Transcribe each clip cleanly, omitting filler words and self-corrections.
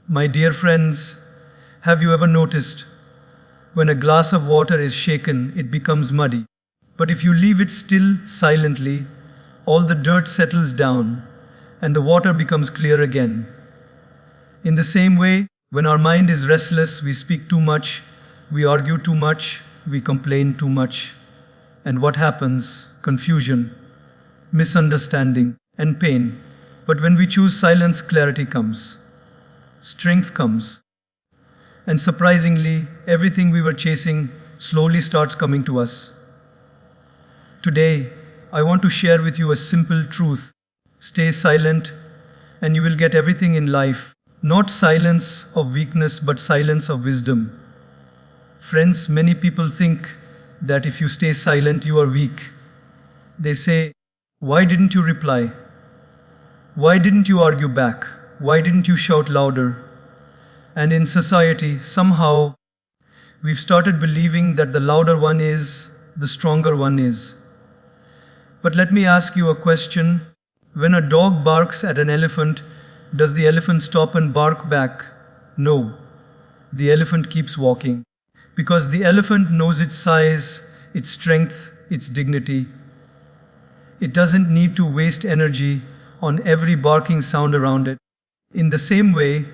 My dear friends, have you ever noticed when a glass of water is shaken, it becomes muddy? But if you leave it still silently, all the dirt settles down and the water becomes clear again. In the same way, when our mind is restless, we speak too much, we argue too much, we complain too much. And what happens? Confusion, misunderstanding, and pain. But when we choose silence, clarity comes, strength comes. And surprisingly, everything we were chasing slowly starts coming to us. Today, I want to share with you a simple truth. Stay silent, and you will get everything in life. Not silence of weakness, but silence of wisdom. Friends, many people think that if you stay silent, you are weak. They say, "Why didn't you reply? Why didn't you argue back? Why didn't you shout louder?" And in society, somehow, we've started believing that the louder one is, the stronger one is. But let me ask you a question. When a dog barks at an elephant, does the elephant stop and bark back? No. The elephant keeps walking. Because the elephant knows its size, its strength, its dignity. It doesn't need to waste energy on every barking sound around it. In the same way,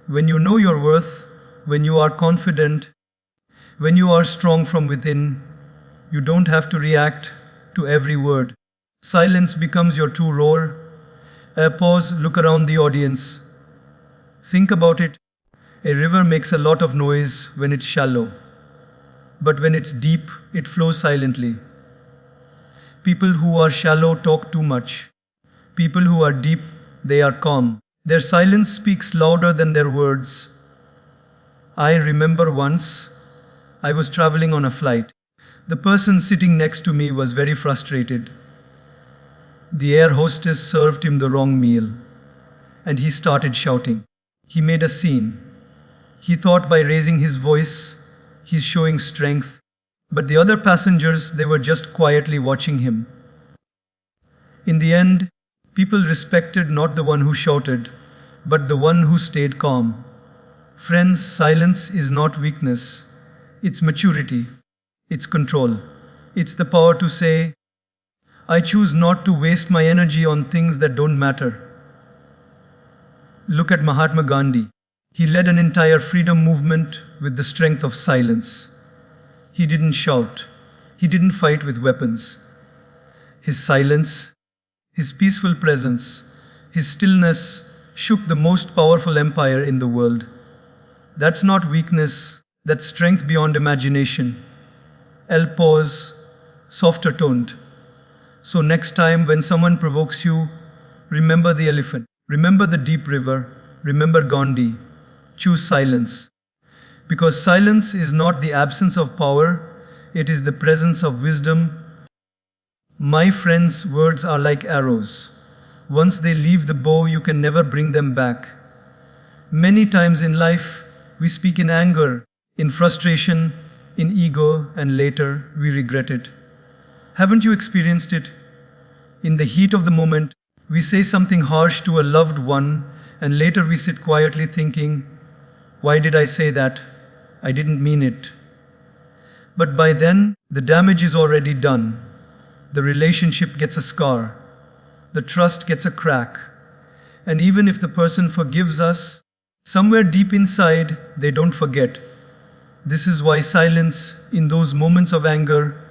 when you know your worth, when you are confident, when you are strong from within, you don't have to react to every word. Silence becomes your true roar. A pause, look around the audience. Think about it. A river makes a lot of noise when it's shallow. But when it's deep, it flows silently. People who are shallow talk too much. People who are deep, they are calm. Their silence speaks louder than their words. I remember once, I was traveling on a flight. The person sitting next to me was very frustrated. The air hostess served him the wrong meal, and he started shouting. He made a scene. He thought by raising his voice, he's showing strength. But the other passengers, they were just quietly watching him. In the end, people respected not the one who shouted, but the one who stayed calm. Friends, silence is not weakness. It's maturity. It's control. It's the power to say, I choose not to waste my energy on things that don't matter. Look at Mahatma Gandhi. He led an entire freedom movement with the strength of silence. He didn't shout. He didn't fight with weapons. His silence, his peaceful presence, his stillness shook the most powerful empire in the world. That's not weakness, that's strength beyond imagination. I'll pause, softer toned. So next time when someone provokes you, remember the elephant, remember the deep river, remember Gandhi. Choose silence. Because silence is not the absence of power, it is the presence of wisdom. My friends, words are like arrows. Once they leave the bow, you can never bring them back. Many times in life, we speak in anger, in frustration, in ego, and later we regret it. Haven't you experienced it? In the heat of the moment, we say something harsh to a loved one, and later we sit quietly thinking, why did I say that? I didn't mean it. But by then, the damage is already done. The relationship gets a scar. The trust gets a crack. And even if the person forgives us, somewhere deep inside, they don't forget. This is why silence in those moments of anger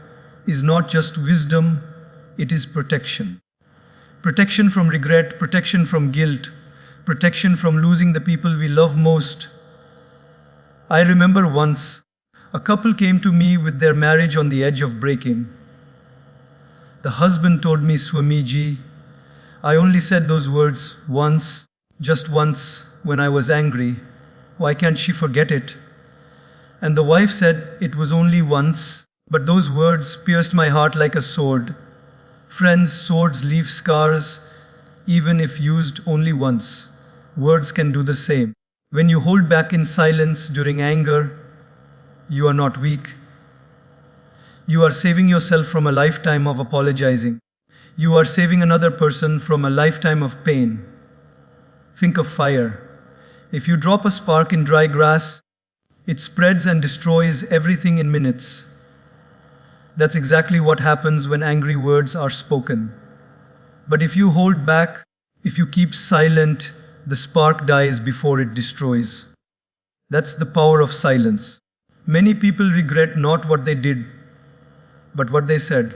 is not just wisdom, it is protection. Protection from regret, protection from guilt, protection from losing the people we love most. I remember once, a couple came to me with their marriage on the edge of breaking. The husband told me, Swamiji, I only said those words once, just once, when I was angry. Why can't she forget it? And the wife said, it was only once, but those words pierced my heart like a sword. Friends, swords leave scars, even if used only once. Words can do the same. When you hold back in silence during anger, you are not weak. You are saving yourself from a lifetime of apologizing. You are saving another person from a lifetime of pain. Think of fire. If you drop a spark in dry grass, it spreads and destroys everything in minutes. That's exactly what happens when angry words are spoken. But if you hold back, if you keep silent, the spark dies before it destroys. That's the power of silence. Many people regret not what they did, but what they said.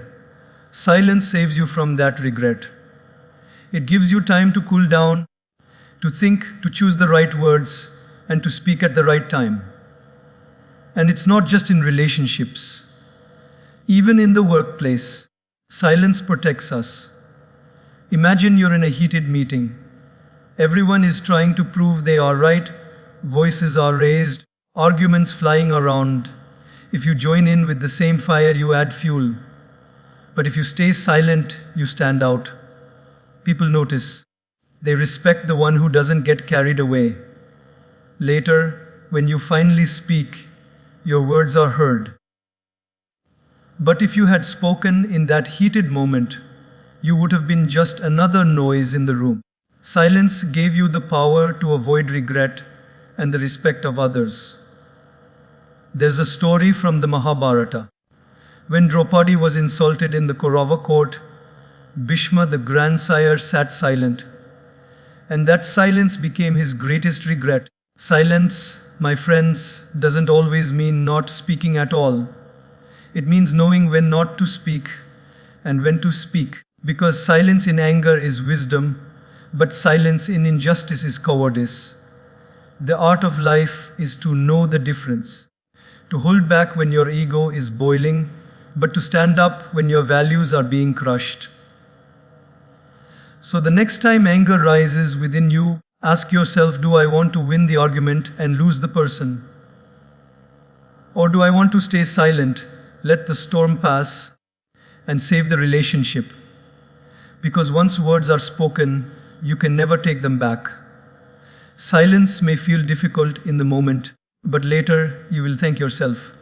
Silence saves you from that regret. It gives you time to cool down, to think, to choose the right words, and to speak at the right time. And it's not just in relationships. Even in the workplace, silence protects us. Imagine you're in a heated meeting. Everyone is trying to prove they are right, voices are raised, arguments flying around. If you join in with the same fire, you add fuel. But if you stay silent, you stand out. People notice. They respect the one who doesn't get carried away. Later, when you finally speak, your words are heard. But if you had spoken in that heated moment, you would have been just another noise in the room. Silence gave you the power to avoid regret and the respect of others. There's a story from the Mahabharata. When Draupadi was insulted in the Kaurava court, Bhishma, the grandsire, sat silent. And that silence became his greatest regret. Silence, my friends, doesn't always mean not speaking at all. It means knowing when not to speak and when to speak. Because silence in anger is wisdom, but silence in injustice is cowardice. The art of life is to know the difference. To hold back when your ego is boiling, but to stand up when your values are being crushed. So the next time anger rises within you, ask yourself, do I want to win the argument and lose the person? Or do I want to stay silent, let the storm pass, and save the relationship? Because once words are spoken, you can never take them back. Silence may feel difficult in the moment, but later you will thank yourself.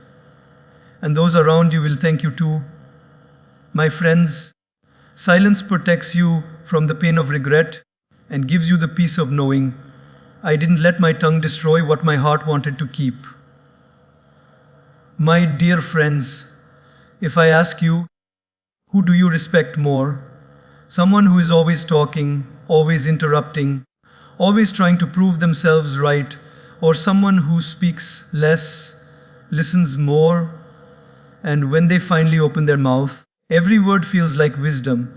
And those around you will thank you too. My friends, silence protects you from the pain of regret and gives you the peace of knowing, I didn't let my tongue destroy what my heart wanted to keep. My dear friends, if I ask you, who do you respect more? Someone who is always talking, always interrupting, always trying to prove themselves right, or someone who speaks less, listens more, and when they finally open their mouth, every word feels like wisdom.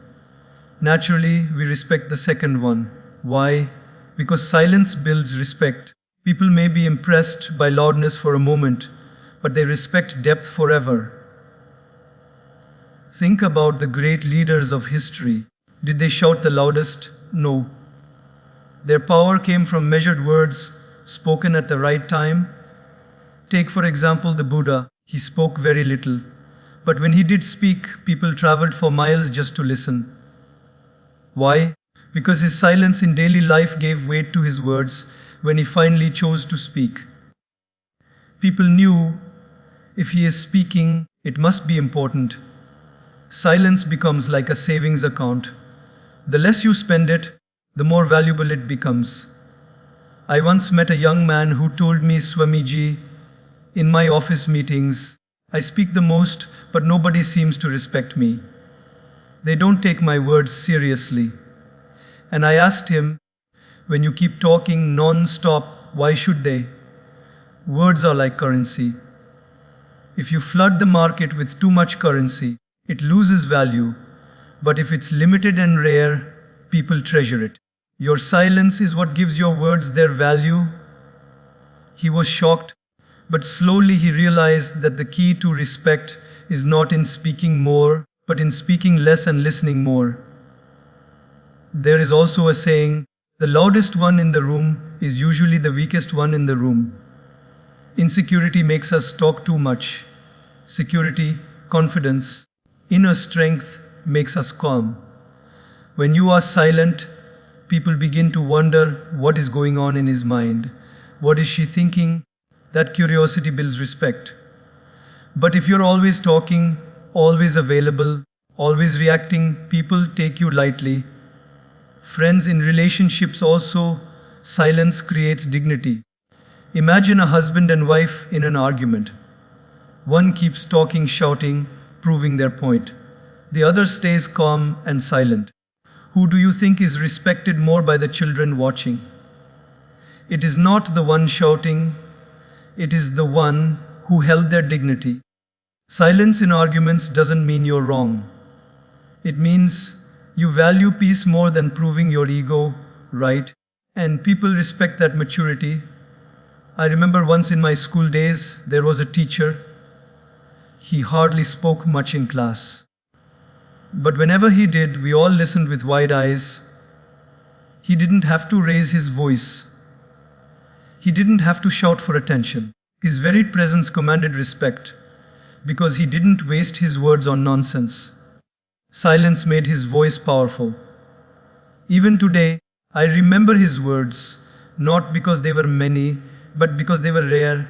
Naturally, we respect the second one. Why? Because silence builds respect. People may be impressed by loudness for a moment, but they respect depth forever. Think about the great leaders of history. Did they shout the loudest? No. Their power came from measured words, spoken at the right time. Take, for example, the Buddha. He spoke very little. But when he did speak, people traveled for miles just to listen. Why? Because his silence in daily life gave weight to his words when he finally chose to speak. People knew if he is speaking, it must be important. Silence becomes like a savings account. The less you spend it, the more valuable it becomes. I once met a young man who told me, Swamiji, in my office meetings, I speak the most, but nobody seems to respect me. They don't take my words seriously. And I asked him, when you keep talking non-stop, why should they? Words are like currency. If you flood the market with too much currency, it loses value. But if it's limited and rare, people treasure it. Your silence is what gives your words their value. He was shocked, but slowly he realized that the key to respect is not in speaking more, but in speaking less and listening more. There is also a saying, the loudest one in the room is usually the weakest one in the room. Insecurity makes us talk too much. Security, confidence, inner strength makes us calm. When you are silent, people begin to wonder what is going on in his mind. What is she thinking? That curiosity builds respect. But if you're always talking, always available, always reacting, people take you lightly. Friends in relationships also, silence creates dignity. Imagine a husband and wife in an argument. One keeps talking, shouting, proving their point. The other stays calm and silent. Who do you think is respected more by the children watching? It is not the one shouting, it is the one who held their dignity. Silence in arguments doesn't mean you're wrong. It means you value peace more than proving your ego right, and people respect that maturity. I remember once in my school days, there was a teacher. He hardly spoke much in class. But whenever he did, we all listened with wide eyes. He didn't have to raise his voice. He didn't have to shout for attention. His very presence commanded respect because he didn't waste his words on nonsense. Silence made his voice powerful. Even today, I remember his words, not because they were many, but because they were rare.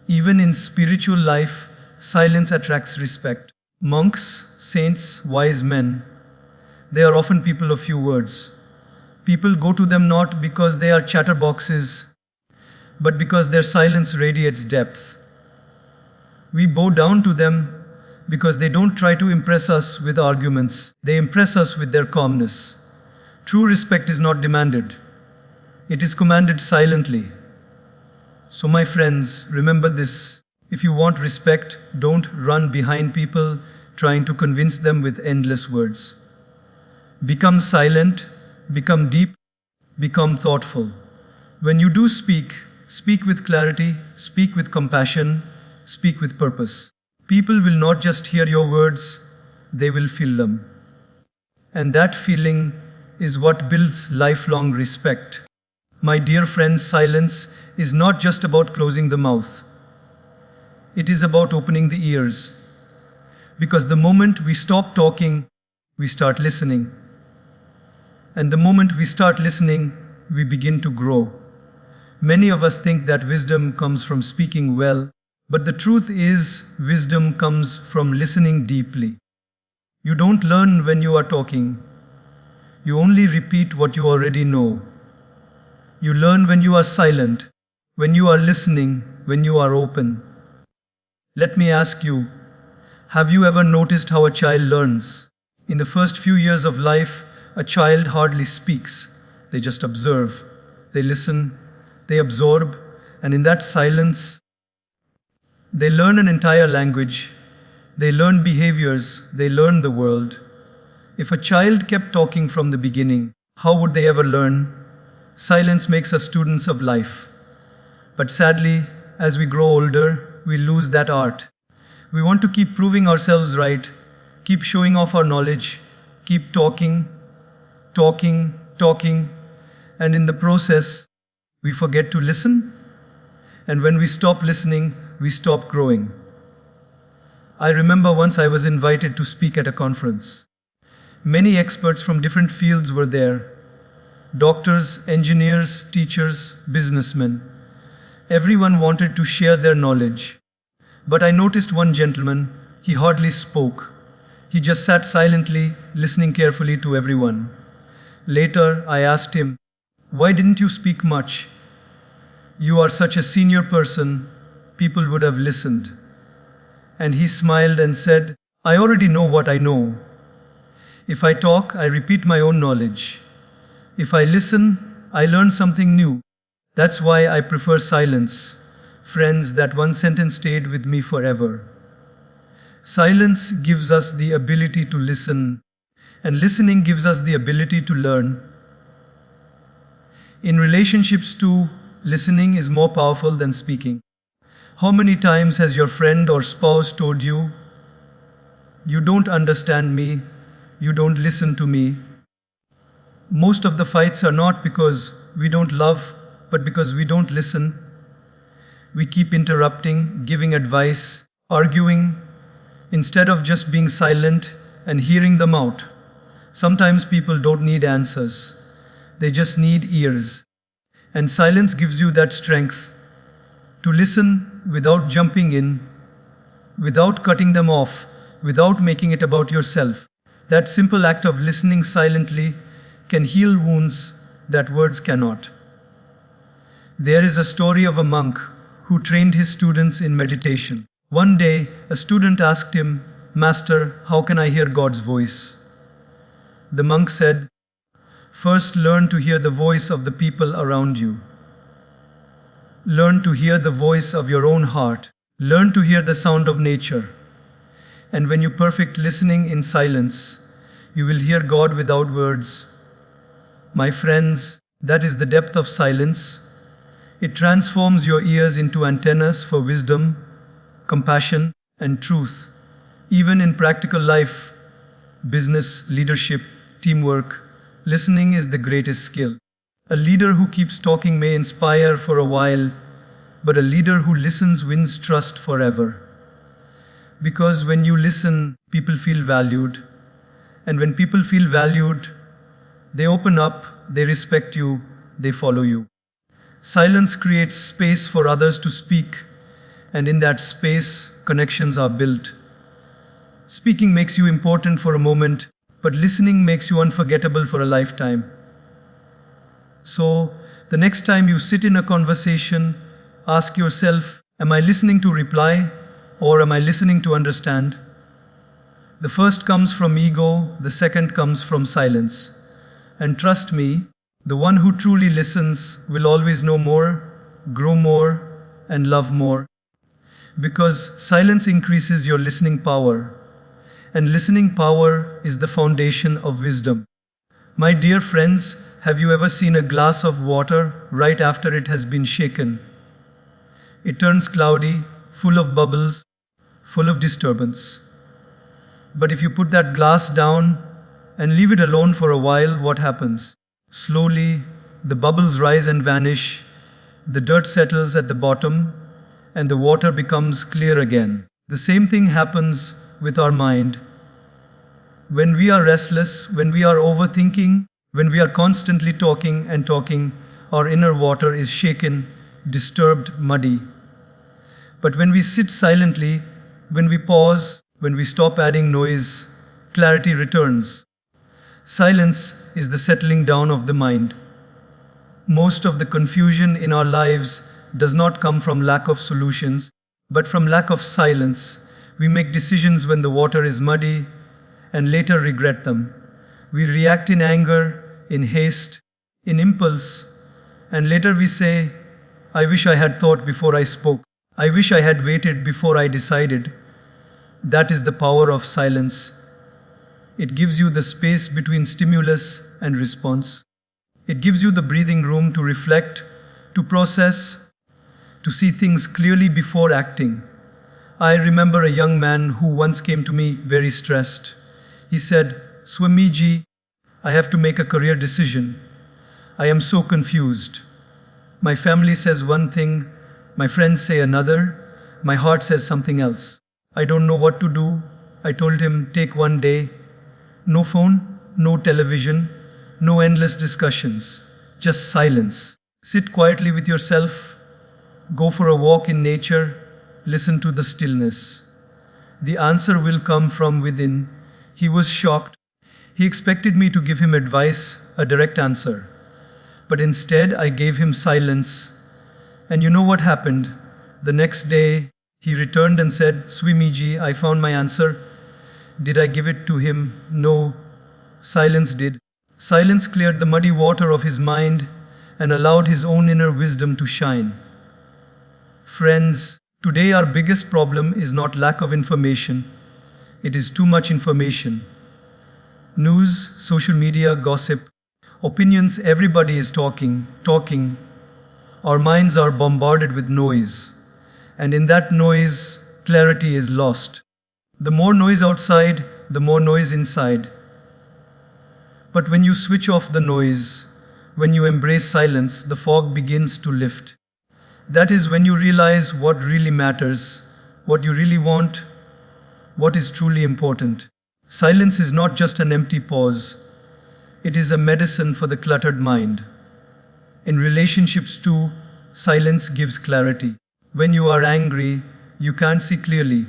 Even in spiritual life, silence attracts respect. Monks, saints, wise men, they are often people of few words. People go to them not because they are chatterboxes, but because their silence radiates depth. We bow down to them because they don't try to impress us with arguments. They impress us with their calmness. True respect is not demanded. It is commanded silently. So my friends, remember this. If you want respect, don't run behind people trying to convince them with endless words. Become silent, become deep, become thoughtful. When you do speak, speak with clarity, speak with compassion, speak with purpose. People will not just hear your words, they will feel them. And that feeling is what builds lifelong respect. My dear friends, silence is not just about closing the mouth. It is about opening the ears. Because the moment we stop talking, we start listening. And the moment we start listening, we begin to grow. Many of us think that wisdom comes from speaking well, but the truth is, wisdom comes from listening deeply. You don't learn when you are talking. You only repeat what you already know. You learn when you are silent, when you are listening, when you are open. Let me ask you, have you ever noticed how a child learns? In the first few years of life, a child hardly speaks. They just observe, they listen, they absorb, and in that silence, they learn an entire language, they learn behaviors, they learn the world. If a child kept talking from the beginning, how would they ever learn? Silence makes us students of life. But sadly, as we grow older, we lose that art. We want to keep proving ourselves right, keep showing off our knowledge, keep talking, and in the process, we forget to listen. And when we stop listening, we stop growing. I remember once I was invited to speak at a conference. Many experts from different fields were there. Doctors, engineers, teachers, businessmen. Everyone wanted to share their knowledge. But I noticed one gentleman, he hardly spoke. He just sat silently, listening carefully to everyone. Later, I asked him, "Why didn't you speak much? You are such a senior person, people would have listened." And he smiled and said, "I already know what I know. If I talk, I repeat my own knowledge. If I listen, I learn something new. That's why I prefer silence." Friends, that one sentence stayed with me forever. Silence gives us the ability to listen, and listening gives us the ability to learn. In relationships too, listening is more powerful than speaking. How many times has your friend or spouse told you, "You don't understand me, you don't listen to me"? Most of the fights are not because we don't love, but because we don't listen. We keep interrupting, giving advice, arguing, instead of just being silent and hearing them out. Sometimes people don't need answers. They just need ears. And silence gives you that strength to listen without jumping in, without cutting them off, without making it about yourself. That simple act of listening silently can heal wounds, that words cannot. There is a story of a monk who trained his students in meditation. One day, a student asked him, "Master, how can I hear God's voice?" The monk said, "First learn to hear the voice of the people around you. Learn to hear the voice of your own heart. Learn to hear the sound of nature. And when you perfect listening in silence, you will hear God without words." My friends, that is the depth of silence. It transforms your ears into antennas for wisdom, compassion, and truth. Even in practical life, business, leadership, teamwork, listening is the greatest skill. A leader who keeps talking may inspire for a while, but a leader who listens wins trust forever. Because when you listen, people feel valued. And when people feel valued, they open up, they respect you, they follow you. Silence creates space for others to speak, and in that space, connections are built. Speaking makes you important for a moment, but listening makes you unforgettable for a lifetime. So, the next time you sit in a conversation, ask yourself, am I listening to reply, or am I listening to understand? The first comes from ego, the second comes from silence. And trust me, the one who truly listens will always know more, grow more, and love more. Because silence increases your listening power. And listening power is the foundation of wisdom. My dear friends, have you ever seen a glass of water right after it has been shaken? It turns cloudy, full of bubbles, full of disturbance. But if you put that glass down and leave it alone for a while, what happens? Slowly, the bubbles rise and vanish, the dirt settles at the bottom, and the water becomes clear again. The same thing happens with our mind. When we are restless, when we are overthinking, when we are constantly talking and talking, our inner water is shaken, disturbed, muddy. But when we sit silently, when we pause, when we stop adding noise, clarity returns. Silence is the settling down of the mind. Most of the confusion in our lives does not come from lack of solutions, but from lack of silence. We make decisions when the water is muddy and later regret them. We react in anger, in haste, in impulse, and later we say, "I wish I had thought before I spoke. I wish I had waited before I decided." That is the power of silence. It gives you the space between stimulus and response. It gives you the breathing room to reflect, to process, to see things clearly before acting. I remember a young man who once came to me very stressed. He said, "Swamiji, I have to make a career decision. I am so confused. My family says one thing, my friends say another, my heart says something else. I don't know what to do." I told him, "Take one day. No phone, no television, no endless discussions. Just silence. Sit quietly with yourself. Go for a walk in nature. Listen to the stillness. The answer will come from within." He was shocked. He expected me to give him advice, a direct answer. But instead, I gave him silence. And you know what happened? The next day, he returned and said, "Swamiji, I found my answer." Did I give it to him? No. Silence did. Silence cleared the muddy water of his mind and allowed his own inner wisdom to shine. Friends, today our biggest problem is not lack of information. It is too much information. News, social media, gossip, opinions, everybody is talking. Our minds are bombarded with noise. And in that noise, clarity is lost. The more noise outside, the more noise inside. But when you switch off the noise, when you embrace silence, the fog begins to lift. That is when you realize what really matters, what you really want, what is truly important. Silence is not just an empty pause. It is a medicine for the cluttered mind. In relationships too, silence gives clarity. When you are angry, you can't see clearly.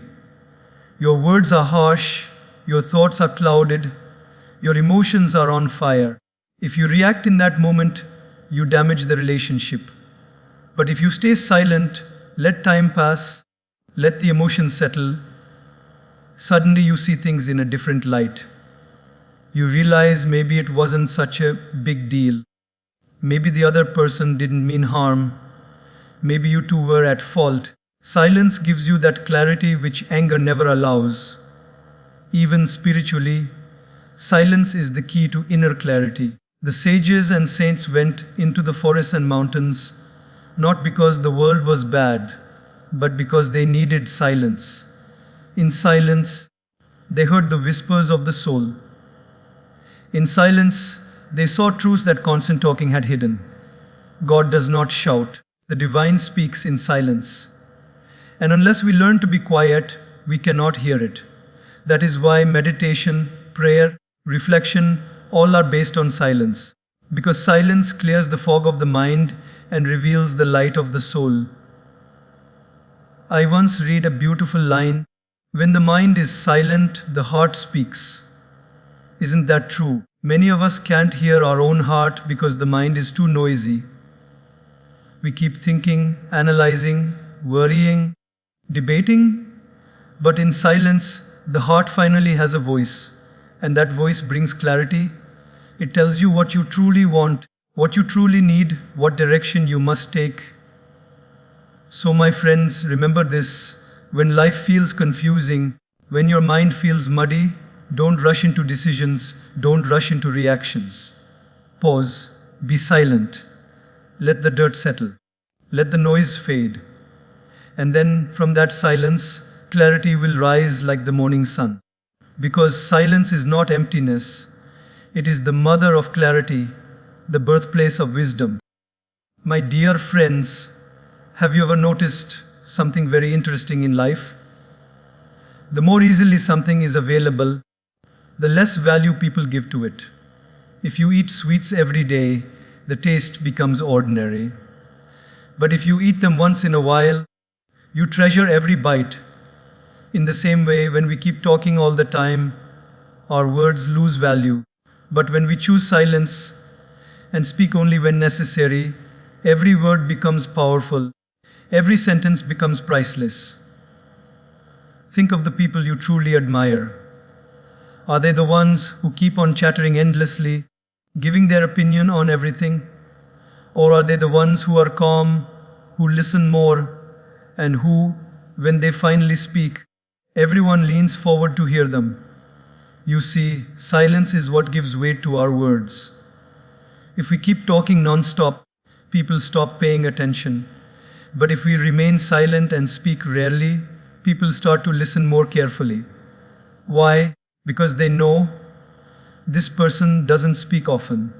Your words are harsh, your thoughts are clouded, your emotions are on fire. If you react in that moment, you damage the relationship. But if you stay silent, let time pass, let the emotions settle, suddenly you see things in a different light. You realize maybe it wasn't such a big deal. Maybe the other person didn't mean harm. Maybe you two were at fault. Silence gives you that clarity which anger never allows. Even spiritually, silence is the key to inner clarity. The sages and saints went into the forests and mountains, not because the world was bad, but because they needed silence. In silence, they heard the whispers of the soul. In silence, they saw truths that constant talking had hidden. God does not shout. The divine speaks in silence. And unless we learn to be quiet, we cannot hear it. That is why meditation, prayer, reflection, all are based on silence. Because silence clears the fog of the mind and reveals the light of the soul. I once read a beautiful line, "When the mind is silent, the heart speaks." Isn't that true? Many of us can't hear our own heart because the mind is too noisy. We keep thinking, analyzing, worrying, debating, but in silence, the heart finally has a voice, and that voice brings clarity. It tells you what you truly want, what you truly need, what direction you must take. So, my friends, remember this: when life feels confusing, when your mind feels muddy, don't rush into decisions, don't rush into reactions. Pause, be silent, let the dirt settle, let the noise fade. And then, from that silence, clarity will rise like the morning sun. Because silence is not emptiness, it is the mother of clarity, the birthplace of wisdom. My dear friends, have you ever noticed something very interesting in life? The more easily something is available, the less value people give to it. If you eat sweets every day, the taste becomes ordinary. But if you eat them once in a while, you treasure every bite. In the same way, when we keep talking all the time, our words lose value. But when we choose silence and speak only when necessary, every word becomes powerful. Every sentence becomes priceless. Think of the people you truly admire. Are they the ones who keep on chattering endlessly, giving their opinion on everything? Or are they the ones who are calm, who listen more, and who, when they finally speak, everyone leans forward to hear them? You see, silence is what gives weight to our words. If we keep talking non-stop, people stop paying attention. But if we remain silent and speak rarely, people start to listen more carefully. Why? Because they know this person doesn't speak often.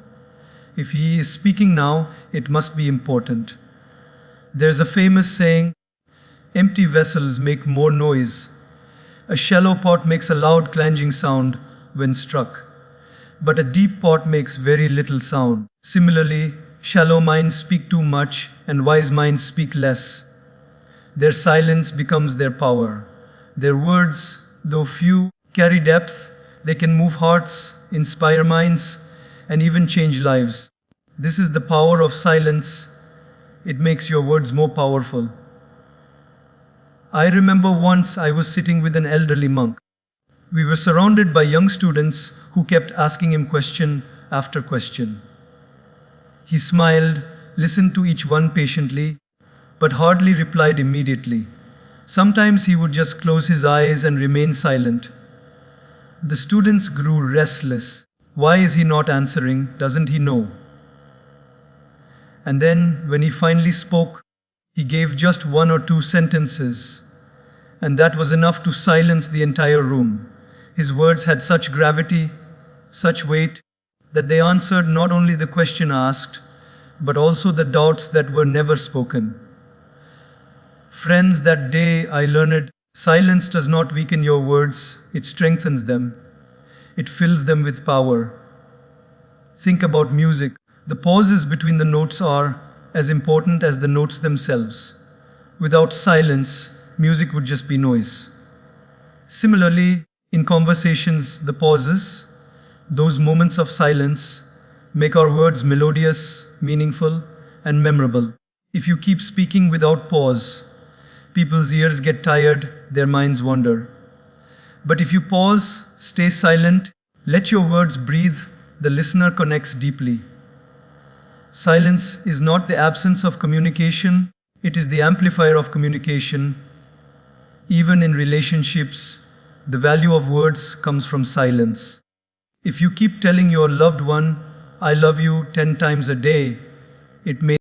If he is speaking now, it must be important. There's a famous saying, empty vessels make more noise. A shallow pot makes a loud clanging sound when struck, but a deep pot makes very little sound. Similarly, shallow minds speak too much and wise minds speak less. Their silence becomes their power. Their words, though few, carry depth. They can move hearts, inspire minds, and even change lives. This is the power of silence. It makes your words more powerful. I remember once I was sitting with an elderly monk. We were surrounded by young students who kept asking him question after question. He smiled, listened to each one patiently, but hardly replied immediately. Sometimes he would just close his eyes and remain silent. The students grew restless. Why is he not answering? Doesn't he know? And then, when he finally spoke, he gave just one or two sentences, and that was enough to silence the entire room. His words had such gravity, such weight, that they answered not only the question asked, but also the doubts that were never spoken. Friends, that day I learned silence does not weaken your words, it strengthens them. It fills them with power. Think about music. The pauses between the notes are as important as the notes themselves. Without silence, music would just be noise. Similarly, in conversations, the pauses, those moments of silence, make our words melodious, meaningful, and memorable. If you keep speaking without pause, people's ears get tired, their minds wander. But if you pause, stay silent, let your words breathe, the listener connects deeply. Silence is not the absence of communication, it is the amplifier of communication. Even in relationships, the value of words comes from silence. If you keep telling your loved one, I love you 10 times a day, it may